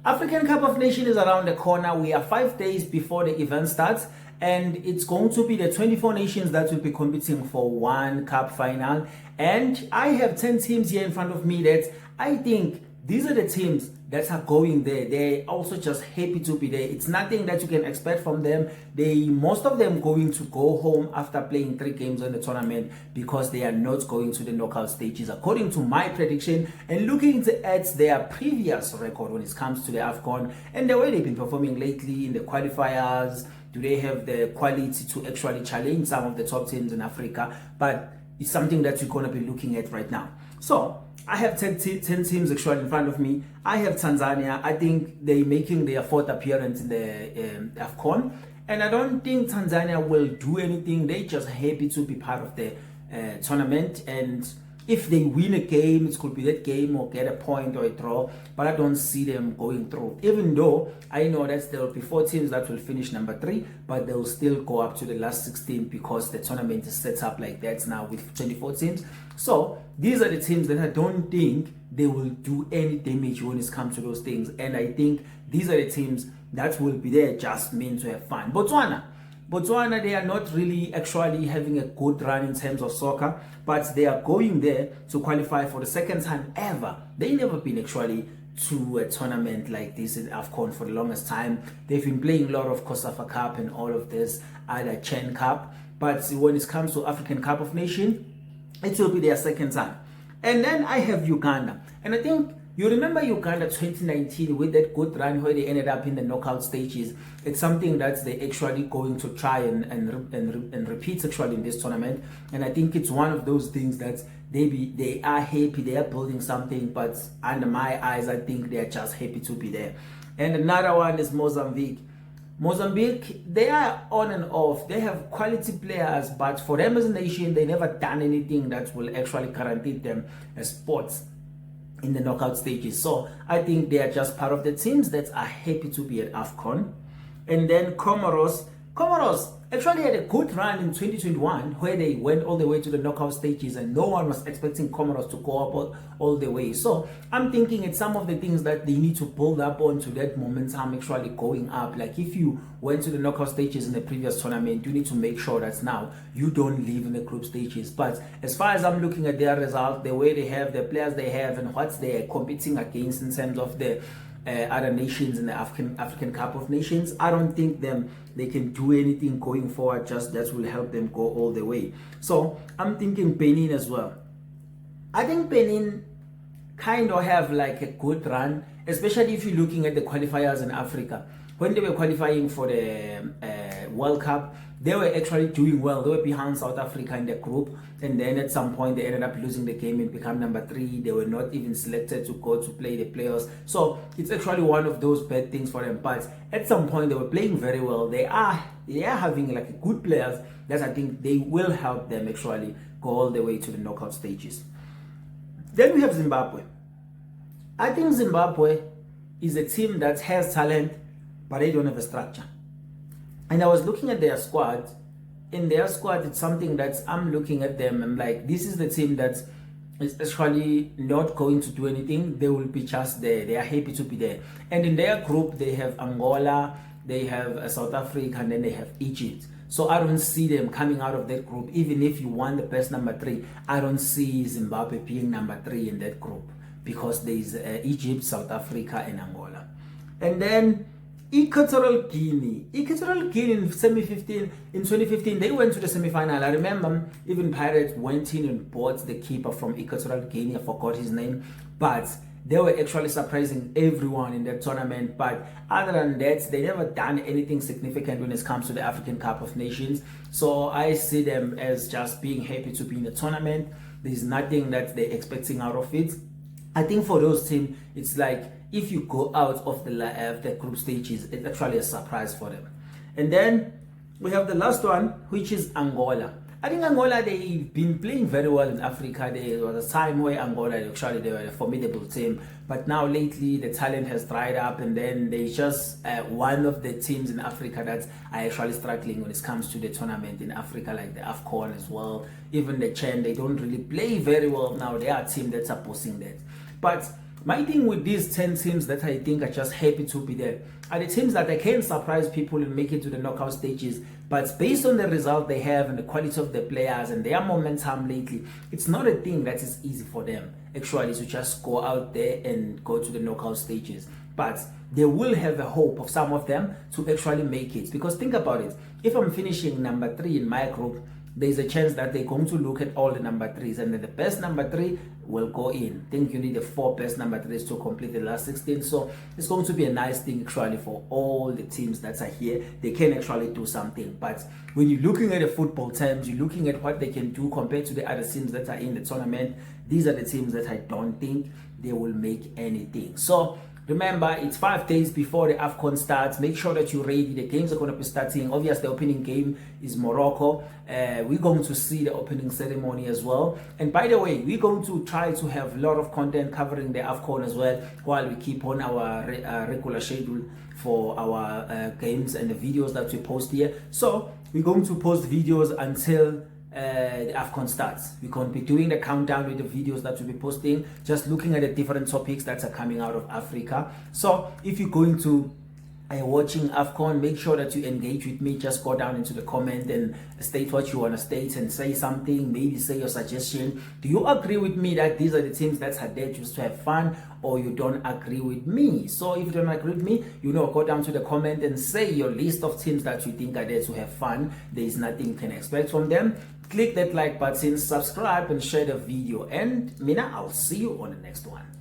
African Cup of Nations is around the corner. We are 5 days before the event starts, and it's going to be the 24 nations that will be competing for one cup final. And I have 10 teams here in front of me that I think these are the teams that are going there. They're also just happy to be there. It's nothing that you can expect from them. Most of them going to go home after playing 3 games in the tournament because they are not going to the knockout stages, according to my prediction. And looking at their previous record when it comes to the AFCON and the way they've been performing lately in the qualifiers, do they have the quality to actually challenge some of the top teams in Africa? But it's something that we're going to be looking at right now. So I have 10 teams actually in front of me. I have Tanzania. I think they're making their 4th appearance in the AFCON. And I don't think Tanzania will do anything. They're just happy to be part of the tournament. And if they win a game, it could be that game or get a point or a draw. But I don't see them going through. Even though I know that there will be 4 teams that will finish number 3, but they'll still go up to the last 16 because the tournament is set up like that now with 24 teams. So these are the teams that I don't think they will do any damage when it comes to those things. And I think these are the teams that will be there just meant to have fun. Botswana, they are not really actually having a good run in terms of soccer, but they are going there to qualify for the 2nd time ever. They never been actually to a tournament like this in AFCON for the longest time. They've been playing a lot of COSAFA Cup and all of this, either Chen Cup. But when it comes to African Cup of Nations, it will be their 2nd time. And then I have Uganda. And I think you remember Uganda 2019 with that good run where they ended up in the knockout stages. It's something that they're actually going to try and repeat actually in this tournament. And I think it's one of those things that they are happy, they are building something, but under my eyes, I think they're just happy to be there. And another one is Mozambique. Mozambique, they are on and off. They have quality players, but for them as a nation, they never done anything that will actually guarantee them a spot in the knockout stages. So I think they are just part of the teams that are happy to be at AFCON. And then Comoros actually had a good run in 2021 where they went all the way to the knockout stages and no one was expecting Comoros to go up all the way. So I'm thinking it's some of the things that they need to build up onto that momentum actually going up. Like if you went to the knockout stages in the previous tournament, you need to make sure that now you don't leave in the group stages. But as far as I'm looking at their result, the way they have, the players they have and what they're competing against in terms of the other nations in the African Cup of Nations, I don't think they can do anything going forward just that will help them go all the way. So I'm thinking Benin as well. I think Benin kind of have like a good run, especially if you're looking at the qualifiers in Africa. When they were qualifying for the World Cup, they were actually doing well. They were behind South Africa in the group, and then at some point they ended up losing the game and become number 3. They were not even selected to go to play the playoffs. So it's actually one of those bad things for them. But at some point they were playing very well. They are having like good players that I think they will help them actually go all the way to the knockout stages. Then we have Zimbabwe. I think Zimbabwe is a team that has talent, but they don't have a structure. And I was looking at their squad. In their squad, it's something that I'm looking at them. I'm like, this is the team that is actually not going to do anything. They will be just there. They are happy to be there. And in their group, they have Angola, they have South Africa, and then they have Egypt. So I don't see them coming out of that group. Even if you want the best number 3, I don't see Zimbabwe being number 3 in that group because there's Egypt, South Africa, and Angola. And then Equatorial Guinea in 2015, they went to the semi-final. I remember even Pirates went in and bought the keeper from Equatorial Guinea. I forgot his name, but they were actually surprising everyone in that tournament. But other than that, they never done anything significant when it comes to the African Cup of Nations. So I see them as just being happy to be in the tournament. There's nothing that they're expecting out of it. I think for those teams, it's like if you go out of the group stages, it's actually a surprise for them. And then we have the last one, which is Angola. I think Angola, they've been playing very well in Africa. There was a time where Angola, actually, they were a formidable team. But now lately, the talent has dried up. And then they just one of the teams in Africa that are actually struggling when it comes to the tournament in Africa, like the AFCON as well. Even the Chen, they don't really play very well now. They are a team that's opposing that. But my thing with these 10 teams that I think are just happy to be there are the teams that they can surprise people and make it to the knockout stages. But based on the result they have and the quality of the players and their momentum lately, it's not a thing that is easy for them actually to just go out there and go to the knockout stages. But they will have a hope of some of them to actually make it. Because think about it, if I'm finishing number 3 in my group, there's a chance that they're going to look at all the number 3s, and then the best number 3 will go in. I think you need the 4 best number 3s to complete the last 16. So it's going to be a nice thing actually for all the teams that are here. They can actually do something. But when you're looking at the football terms, you're looking at what they can do compared to the other teams that are in the tournament, these are the teams that I don't think they will make anything. So remember, it's 5 days before the AFCON starts. Make sure that you're ready. The games are going to be starting. Obviously, the opening game is Morocco. We're going to see the opening ceremony as well. And by the way, we're going to try to have a lot of content covering the AFCON as well while we keep on our regular schedule for our games and the videos that we post here. So we're going to post videos until the AFCON starts. We're going to be doing the countdown with the videos that we'll be posting, just looking at the different topics that are coming out of Africa. So if you're going to watching AFCON, make sure that you engage with me. Just go down into the comment and state what you want to state and say something, maybe say your suggestion. Do you agree with me that these are the teams that are there just to have fun, or you don't agree with me? So if you don't agree with me, go down to the comment and say your list of teams that you think are there to have fun. There is nothing you can expect from them. Click that like button, subscribe and share the video, and Mina, I'll see you on the next one.